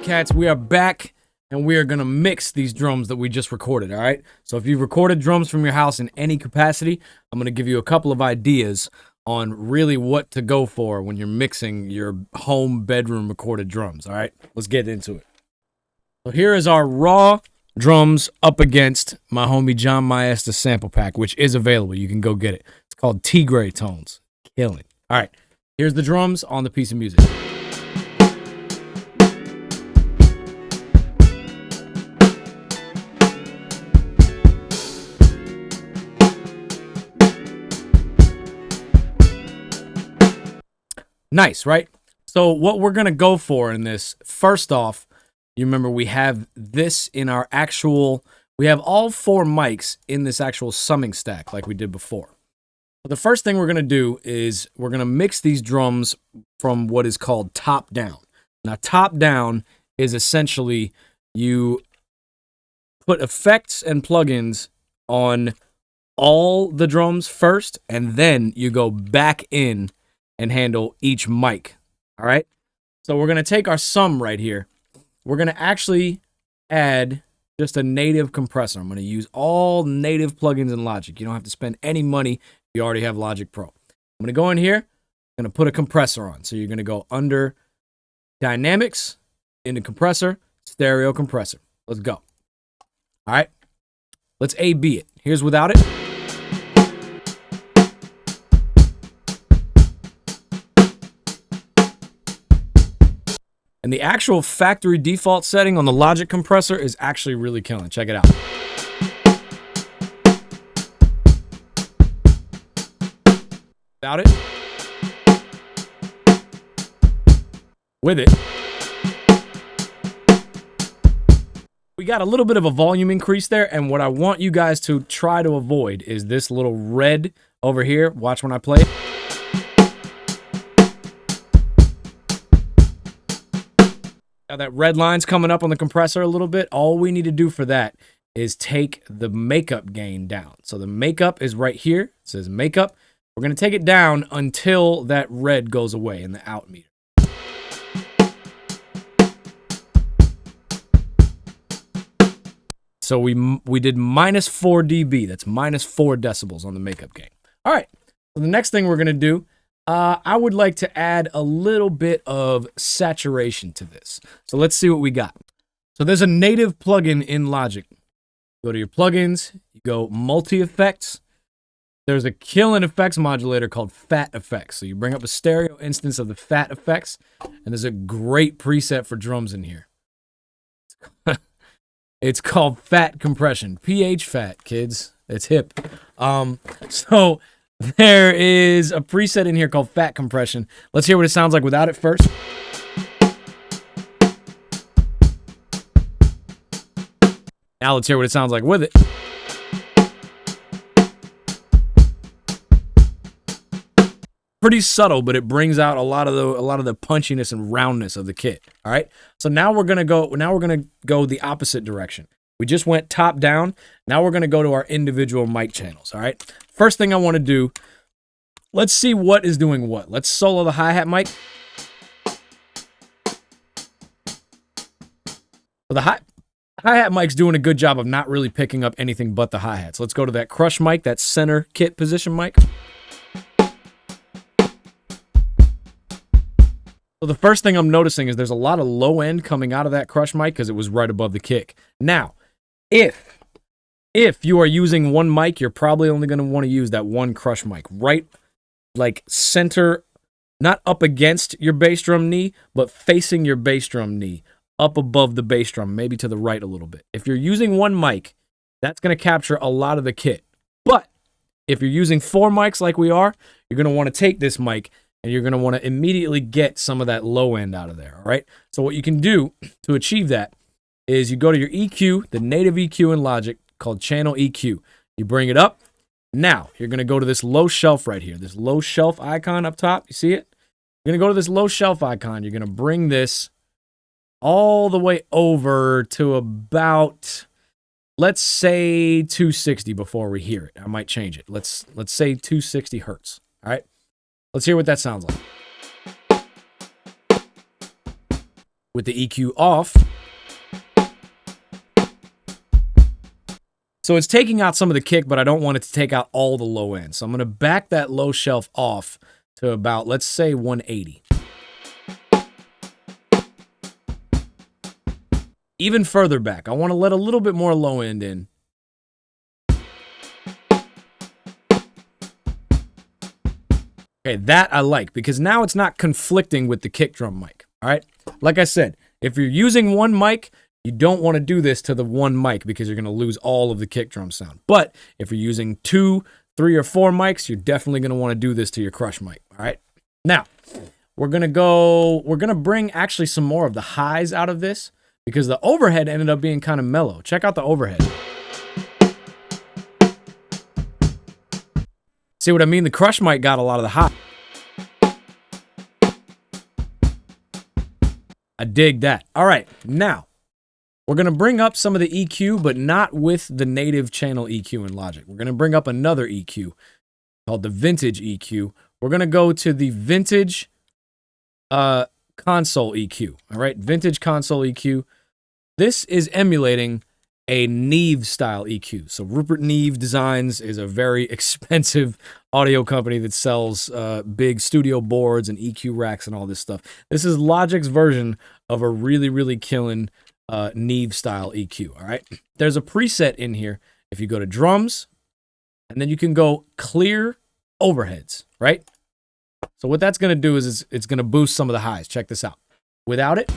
cats, we are back and we are going to mix these drums that we just recorded, all right? So if you've recorded drums from your house in any capacity, I'm going to give you a couple of ideas on really what to go for when you're mixing your home bedroom recorded drums, all right? Let's get into it. So here is our raw drums up against my homie John Maesta sample pack, which is available. You can go get it. It's called T-Gray Tones. Killing. All right, here's the drums on the piece of music. Nice, right? So what we're going to go for in this, first off, you remember we have this in our actual, we have all four mics in this actual summing stack like we did before. The first thing we're going to do is we're going to mix these drums from what is called top down. Now, top down is essentially you put effects and plugins on all the drums first, and then you go back in and handle each mic, all right? So we're going to take our sum right here. We're going to actually add just a native compressor. I'm going to use all native plugins in Logic. You don't have to spend any money if you already have Logic Pro. I'm going to go in here. I'm going to put a compressor on. So you're going to go under Dynamics, into Compressor, Stereo Compressor. Let's go. All right. Let's A-B it. Here's without it. And the actual factory default setting on the Logic compressor is actually really killing. Check it out. Without it. With it. We got a little bit of a volume increase there, and what I want you guys to try to avoid is this little red over here. Watch when I play it. Now that red line's coming up on the compressor a little bit. All we need to do for that is take the makeup gain down. So the makeup is right here. It says makeup. We're going to take it down until that red goes away in the out meter. So we did minus 4 dB. That's minus 4 decibels on the makeup gain. All right. So the next thing we're going to do, I would like to add a little bit of saturation to this. So let's see what we got. So there's a native plugin in Logic. Go to your plugins, you go multi-effects. There's a killing effects modulator called Fat Effects. So you bring up a stereo instance of the Fat Effects, and there's a great preset for drums in here. It's called Fat Compression. PH Fat, kids. It's hip. So there is a preset in here called Fat Compression. Let's hear what it sounds like without it first. Now let's hear what it sounds like with it. Pretty subtle, but it brings out a lot of the punchiness and roundness of the kit. All right. So now we're gonna go the opposite direction. We just went top down. Now we're going to go to our individual mic channels, all right? First thing I want to do, let's see what is doing what. Let's solo the hi-hat mic. So the hi-hat mic's doing a good job of not really picking up anything but the hi-hats. Let's go to that crush mic, that center kit position mic. So the first thing I'm noticing is there's a lot of low end coming out of that crush mic because it was right above the kick. Now, if you are using one mic, you're probably only going to want to use that one crush mic, right? Like center, not up against your bass drum knee, but facing your bass drum knee, up above the bass drum, maybe to the right a little bit. If you're using one mic, that's going to capture a lot of the kit. But if you're using 4 mics like we are, you're going to want to take this mic and you're going to want to immediately get some of that low end out of there, all right? So what you can do to achieve that is you go to your EQ, the native EQ in Logic called Channel EQ. You bring it up. Now, you're going to go to this low shelf right here, this low shelf icon up top. You see it? You're going to go to this low shelf icon. You're going to bring this all the way over to about, let's say 260 before we hear it. I might change it. Let's say 260 hertz, all right? Let's hear what that sounds like. with the EQ off. So it's taking out some of the kick, but I don't want it to take out all the low end. So I'm going to back that low shelf off to about, let's say, 180. Even further back. I want to let a little bit more low end in. Okay, that I like, because now it's not conflicting with the kick drum mic. All right? Like I said, if you're using one mic, you don't want to do this to the one mic because you're going to lose all of the kick drum sound. But if you're using 2, 3, or 4 mics, you're definitely going to want to do this to your crush mic. All right? Now, we're going to bring actually some more of the highs out of this because the overhead ended up being kind of mellow. Check out the overhead. See what I mean? The crush mic got a lot of the high. I dig that. All right, now we're going to bring up some of the EQ, but not with the native channel EQ in Logic. We're going to bring up another EQ called the Vintage EQ. We're going to go to the Vintage Console EQ. All right, Vintage Console EQ. This is emulating a Neve style EQ. So Rupert Neve Designs is a very expensive audio company that sells big studio boards and EQ racks and all this stuff. This is Logic's version of a really, really killing Neve style EQ. All right. There's a preset in here. If you go to drums, and then you can go clear overheads, right? So what that's going to do is it's going to boost some of the highs. Check this out. Without it.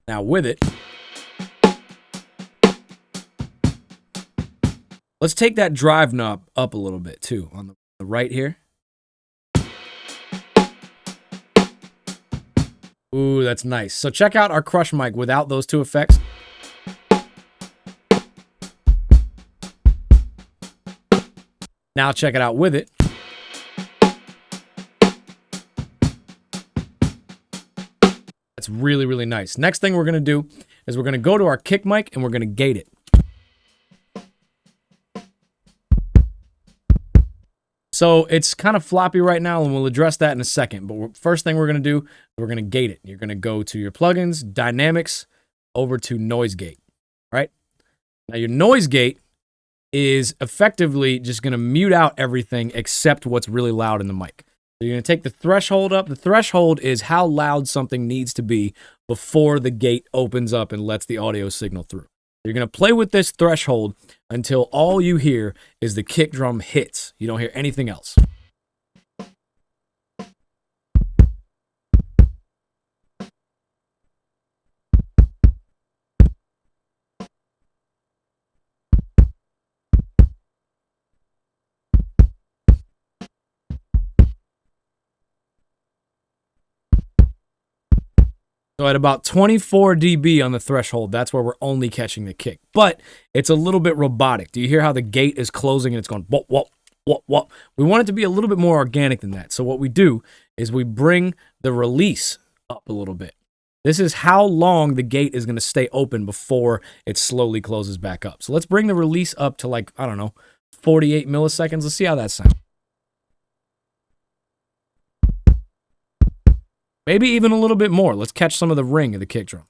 Now with it, let's take that drive knob up a little bit too on the right here. Ooh, that's nice. So check out our crush mic without those two effects. Now check it out with it. That's really, really nice. Next thing we're going to do is we're going to go to our kick mic and we're going to gate it. So it's kind of floppy right now, and we'll address that in a second. But first thing we're going to do, we're going to gate it. You're going to go to your plugins, dynamics, over to noise gate, right? Now your noise gate is effectively just going to mute out everything except what's really loud in the mic. So you're going to take the threshold up. The threshold is how loud something needs to be before the gate opens up and lets the audio signal through. You're going to play with this threshold until all you hear is the kick drum hits. You don't hear anything else. So at about 24 dB on the threshold, that's where we're only catching the kick. But it's a little bit robotic. Do you hear how the gate is closing and it's going whoop, whoop, whoop, whoop? We want it to be a little bit more organic than that. So what we do is we bring the release up a little bit. This is how long the gate is going to stay open before it slowly closes back up. So let's bring the release up to like, I don't know, 48 milliseconds. Let's see how that sounds. Maybe even a little bit more. Let's catch some of the ring of the kick drum.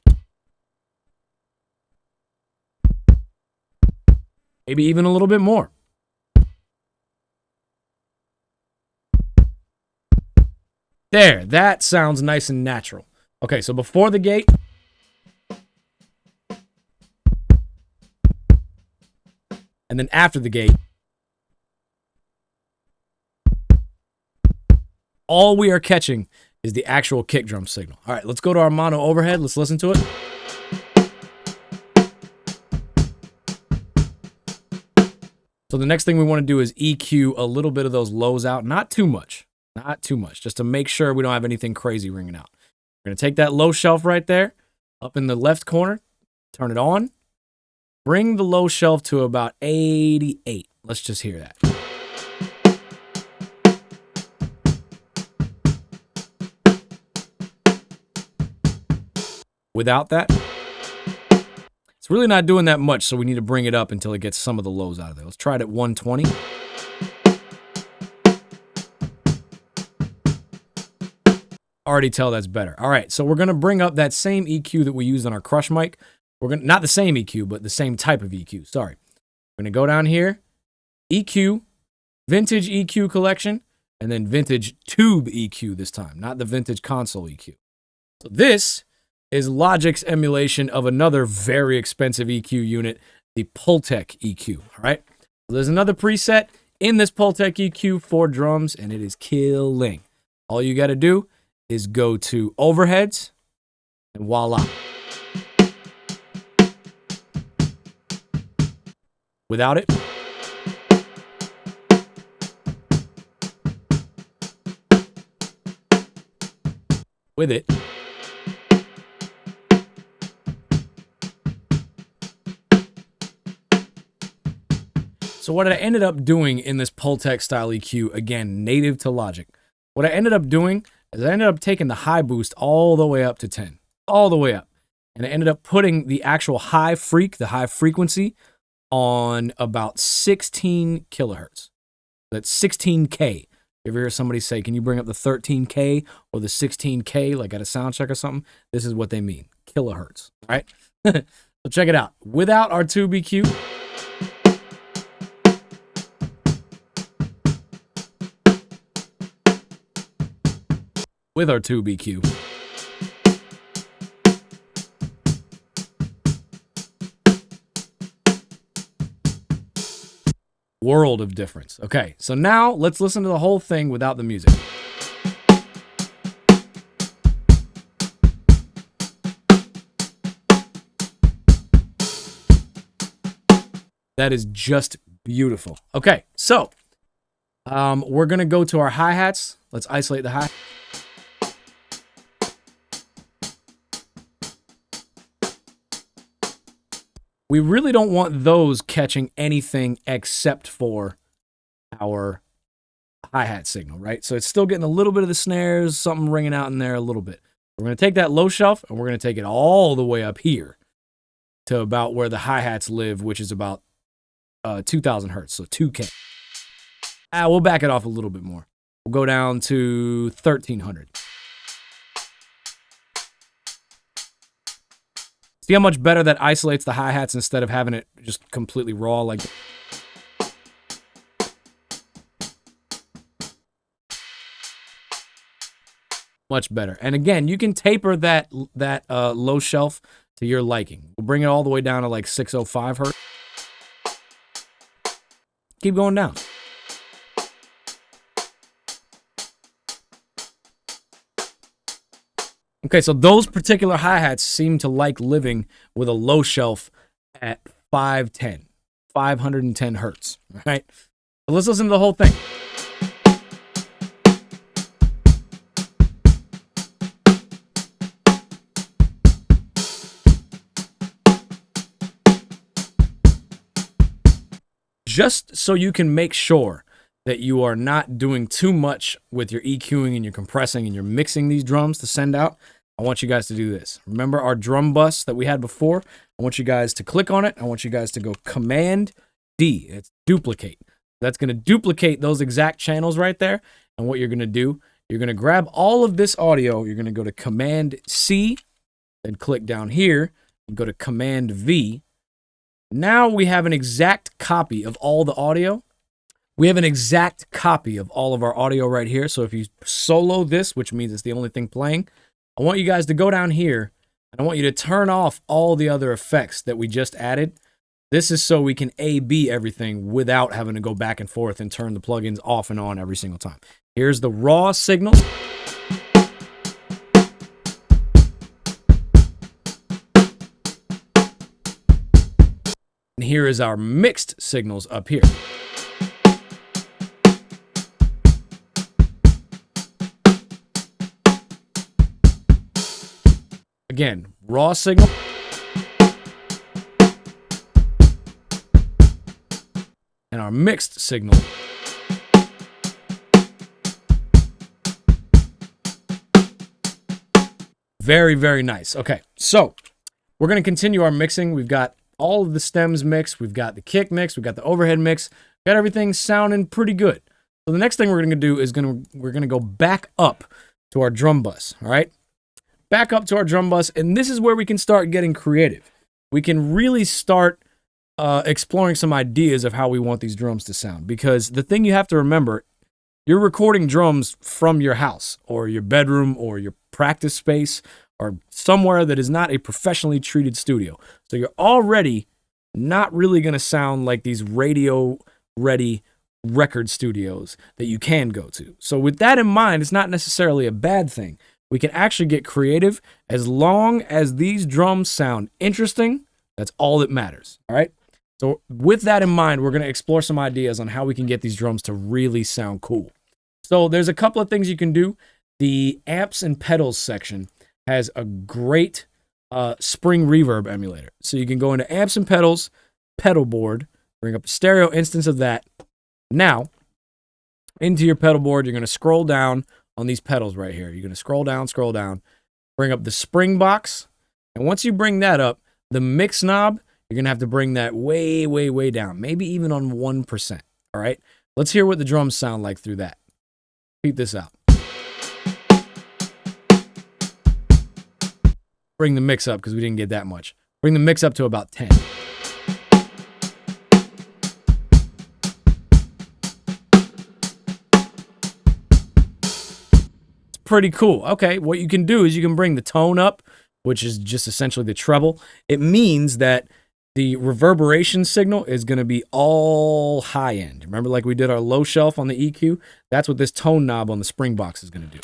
Maybe even a little bit more. There, that sounds nice and natural. Okay, so before the gate. And then after the gate. All we are catching is the actual kick drum signal. All right, let's go to our mono overhead. Let's listen to it. So the next thing we want to do is EQ a little bit of those lows out. Not too much. Not too much. Just to make sure we don't have anything crazy ringing out. We're going to take that low shelf right there, up in the left corner, turn it on. Bring the low shelf to about 88. Let's just hear that. Without that, it's really not doing that much, so we need to bring it up until it gets some of the lows out of there. Let's try it at 120. already tell that's better. All right, so we're going to bring up that same EQ that we used on our Crush mic. We're going to, not the same EQ, but the same type of EQ. Sorry. We're going to go down here, EQ, vintage EQ collection, and then vintage tube EQ this time, not the vintage console EQ. So this is Logic's emulation of another very expensive EQ unit, the Pultec EQ. All right. So there's another preset in this Pultec EQ for drums, and it is killing. All you got to do is go to overheads, and voila. Without it, with it, so what I ended up doing in this Pultec style EQ, again, native to Logic, what I ended up doing is I ended up taking the high boost all the way up to 10, all the way up. And I ended up putting the actual high frequency, on about 16 kilohertz. That's 16K. You ever hear somebody say, can you bring up the 13K or the 16K, like at a sound check or something? This is what they mean, kilohertz, all right? So check it out. Without our tube EQ, with our tube EQ, world of difference. Okay, so now let's listen to the whole thing without the music. That is just beautiful. Okay, so we're gonna go to our hi-hats. Let's isolate the hi. We really don't want those catching anything except for our hi-hat signal, right? So it's still getting a little bit of the snares, something ringing out in there a little bit. We're going to take that low shelf, and we're going to take it all the way up here to about where the hi-hats live, which is about 2,000 hertz, so 2K. We'll back it off a little bit more. We'll go down to 1,300. See how much better that isolates the hi-hats instead of having it just completely raw like much better. And again, you can taper that low shelf to your liking. We'll bring it all the way down to like 605 hertz. Keep going down. Okay, so those particular hi-hats seem to like living with a low shelf at 510 hertz, all right? So let's listen to the whole thing. Just so you can make sure that you are not doing too much with your EQing and your compressing and you're mixing these drums to send out, I want you guys to do this. Remember our drum bus that we had before? I want you guys to click on it. I want you guys to go Command D. It's duplicate. That's going to duplicate those exact channels right there. And what you're going to do, you're going to grab all of this audio. You're going to go to Command C, then click down here and go to Command V. Now we have an exact copy of all the audio. We have an exact copy of all of our audio right here. So if you solo this, which means it's the only thing playing, I want you guys to go down here and I want you to turn off all the other effects that we just added. This is so we can A/B everything without having to go back and forth and turn the plugins off and on every single time. Here's the raw signal. And here is our mixed signals up here. Again, raw signal. And our mixed signal. Very, very nice. Okay, so we're going to continue our mixing. We've got all of the stems mixed. We've got the kick mix. We've got the overhead mix. Got everything sounding pretty good. So the next thing we're going to do is we're going to go back up to our drum bus, all right? Back up to our drum bus, and this is where we can start getting creative. We can really start exploring some ideas of how we want these drums to sound. Because the thing you have to remember, you're recording drums from your house or your bedroom or your practice space or somewhere that is not a professionally treated studio. So you're already not really going to sound like these radio-ready record studios that you can go to. So with that in mind, it's not necessarily a bad thing. We can actually get creative as long as these drums sound interesting. That's all that matters, all right? So with that in mind, we're going to explore some ideas on how we can get these drums to really sound cool. So there's a couple of things you can do. The amps and pedals section has a great spring reverb emulator. So you can go into amps and pedals, pedal board, bring up a stereo instance of that. Now, into your pedal board, you're going to scroll down on these pedals right here. You're going to scroll down, bring up the spring box. And once you bring that up, the mix knob, you're going to have to bring that way, way, way down, maybe even on 1%. All right? Let's hear what the drums sound like through that. Peep this out. Bring the mix up because we didn't get that much. Bring the mix up to about 10. Pretty cool. Okay, what you can do is you can bring the tone up, which is just essentially the treble. It means that the reverberation signal is going to be all high end. Remember, like we did our low shelf on the EQ? That's what this tone knob on the spring box is going to do.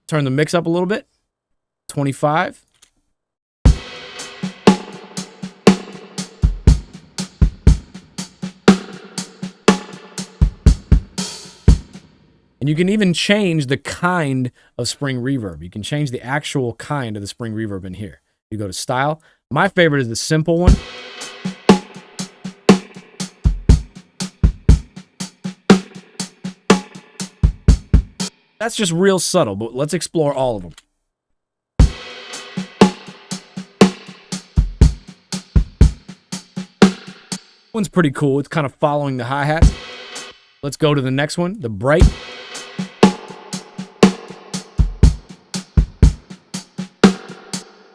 Turn the mix up a little bit. 25. And you can even change the kind of spring reverb. You can change the actual kind of the spring reverb in here. You go to style. My favorite is the simple one. That's just real subtle, but let's explore all of them. One's pretty cool. It's kind of following the hi-hats. Let's go to the next one, the bright.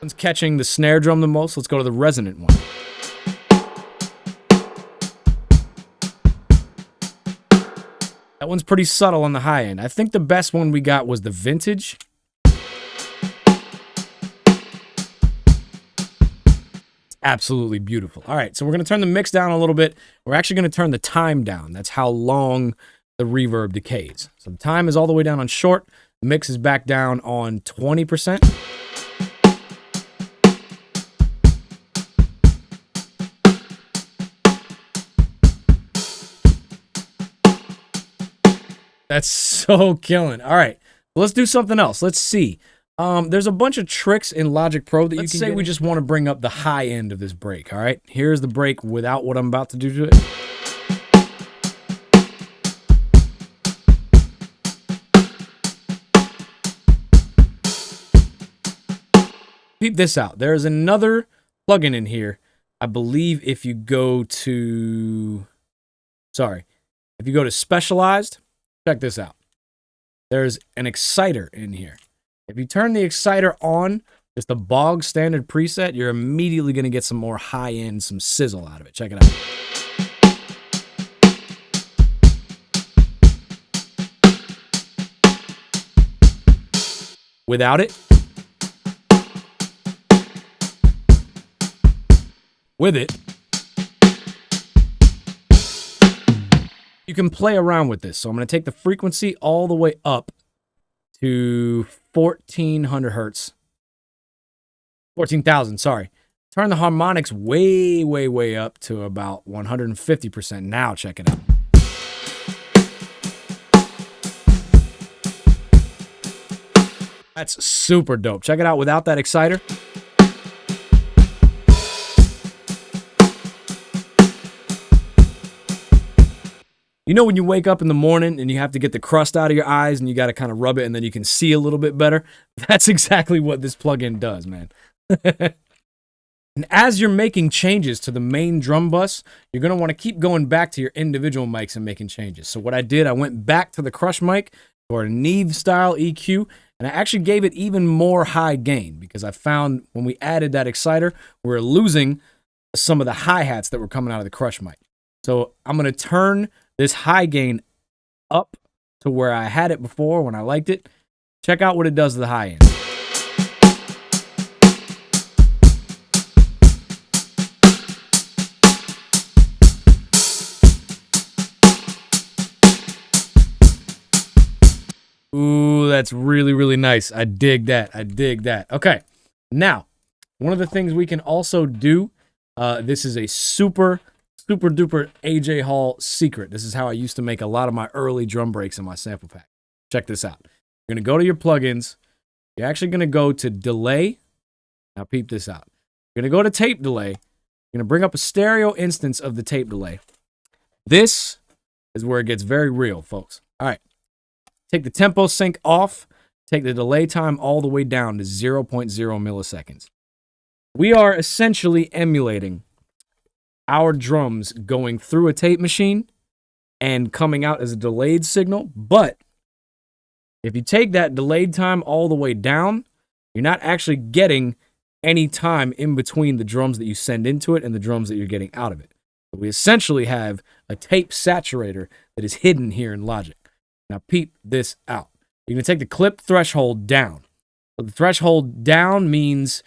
One's catching the snare drum the most. Let's go to the resonant one. That one's pretty subtle on the high end. I think the best one we got was the vintage. Absolutely beautiful. All right, so we're going to turn the mix down a little bit. We're actually going to turn the time down. That's how long the reverb decays. So the time is all the way down on short. The mix is back down on 20%. That's so killing. All right, let's do something else. Let's see. There's a bunch of tricks in Logic Pro that you can say we just want to bring up the high end of this break, all right? Here's the break without what I'm about to do to it. Peep this out. There's another plugin in here. I believe if you go to... if you go to Specialized, check this out. There's an exciter in here. If you turn the exciter on, just the bog standard preset, you're immediately going to get some more high-end, some sizzle out of it. Check it out. Without it. With it. You can play around with this. So I'm going to take the frequency all the way up to 1400 hertz. 14,000, sorry. Turn the harmonics way, way, way up to about 150%. Now check it out. That's super dope. Check it out without that exciter. You know when you wake up in the morning and you have to get the crust out of your eyes and you got to kind of rub it and then you can see a little bit better? That's exactly what this plugin does, man. And as you're making changes to the main drum bus, you're going to want to keep going back to your individual mics and making changes. So what I did, I went back to the Crush mic or a Neve style EQ, and I actually gave it even more high gain because I found when we added that exciter, we were losing some of the hi-hats that were coming out of the Crush mic. So I'm going to turn this high gain up to where I had it before when I liked it. Check out what it does to the high end. Ooh, that's really, really nice. I dig that. I dig that. Okay, now, one of the things we can also do, this is a super duper AJ Hall secret. This is how I used to make a lot of my early drum breaks in my sample pack. Check this out. You're going to go to your plugins. You're actually going to go to delay. Now peep this out. You're going to go to tape delay. You're going to bring up a stereo instance of the tape delay. This is where it gets very real, folks. All right. Take the tempo sync off. Take the delay time all the way down to 0.0 milliseconds. We are essentially emulating our drums going through a tape machine and coming out as a delayed signal. But if you take that delayed time all the way down, you're not actually getting any time in between the drums that you send into it and the drums that you're getting out of it. So we essentially have a tape saturator that is hidden here in Logic. Now peep this out. You're going to take the clip threshold down. So the threshold down means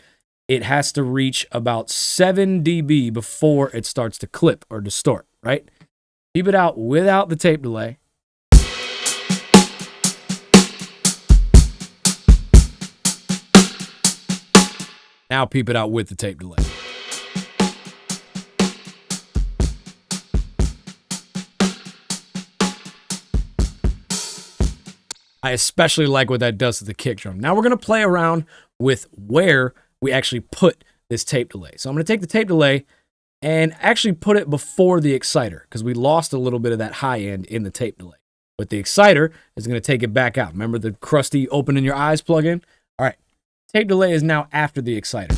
it has to reach about 7 dB before it starts to clip or distort, right? Peep it out without the tape delay. Now peep it out with the tape delay. I especially like what that does to the kick drum. Now we're going to play around with where we actually put this tape delay. So I'm going to take the tape delay and actually put it before the exciter because we lost a little bit of that high end in the tape delay. But the exciter is going to take it back out. Remember the crusty opening your eyes plugin? All right. Tape delay is now after the exciter.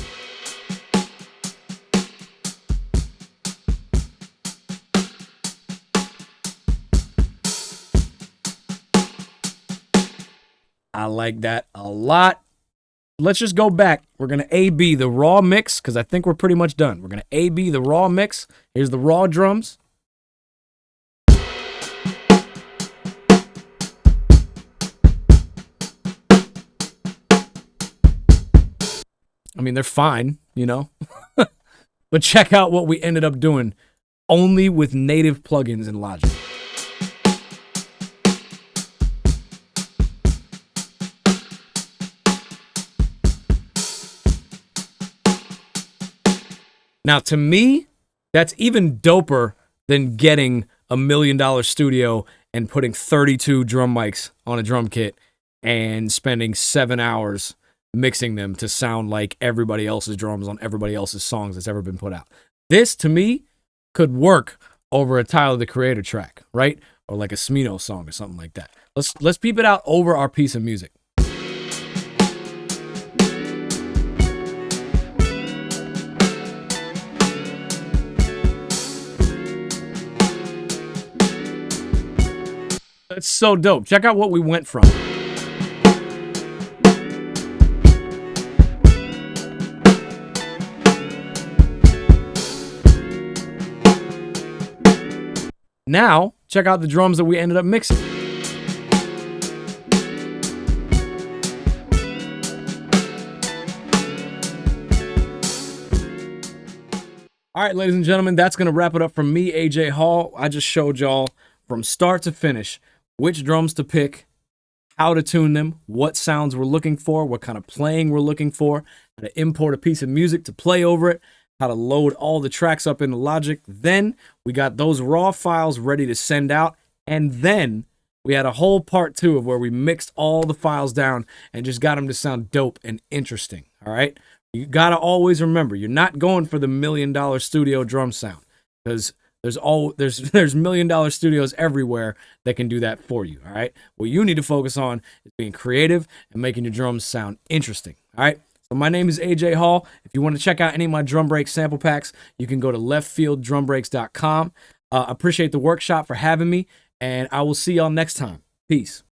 I like that a lot. Let's just go back. We're going to A-B the raw mix because I think we're pretty much done. We're going to A-B the raw mix. Here's the raw drums. I mean, they're fine, you know. But check out what we ended up doing only with native plugins in Logic. Now, to me, that's even doper than getting $1 million studio and putting 32 drum mics on a drum kit and spending 7 hours mixing them to sound like everybody else's drums on everybody else's songs that's ever been put out. This, to me, could work over a Tyler, the Creator track, right? Or like a Smino song or something like that. Let's peep it out over our piece of music. That's so dope. Check out what we went from. Now, check out the drums that we ended up mixing. All right, ladies and gentlemen, that's going to wrap it up from me, AJ Hall. I just showed y'all from start to finish which drums to pick, how to tune them, what sounds we're looking for, what kind of playing we're looking for, how to import a piece of music to play over it, how to load all the tracks up into Logic. Then we got those raw files ready to send out. And then we had a whole part 2 of where we mixed all the files down and just got them to sound dope and interesting. All right. You got to always remember, you're not going for the $1 million studio drum sound because there's $1 million studios everywhere that can do that for you. All right. What you need to focus on is being creative and making your drums sound interesting. All right. So my name is AJ Hall. If you want to check out any of my drum break sample packs, you can go to leftfielddrumbreaks.com. Appreciate the workshop for having me, and I will see y'all next time. Peace.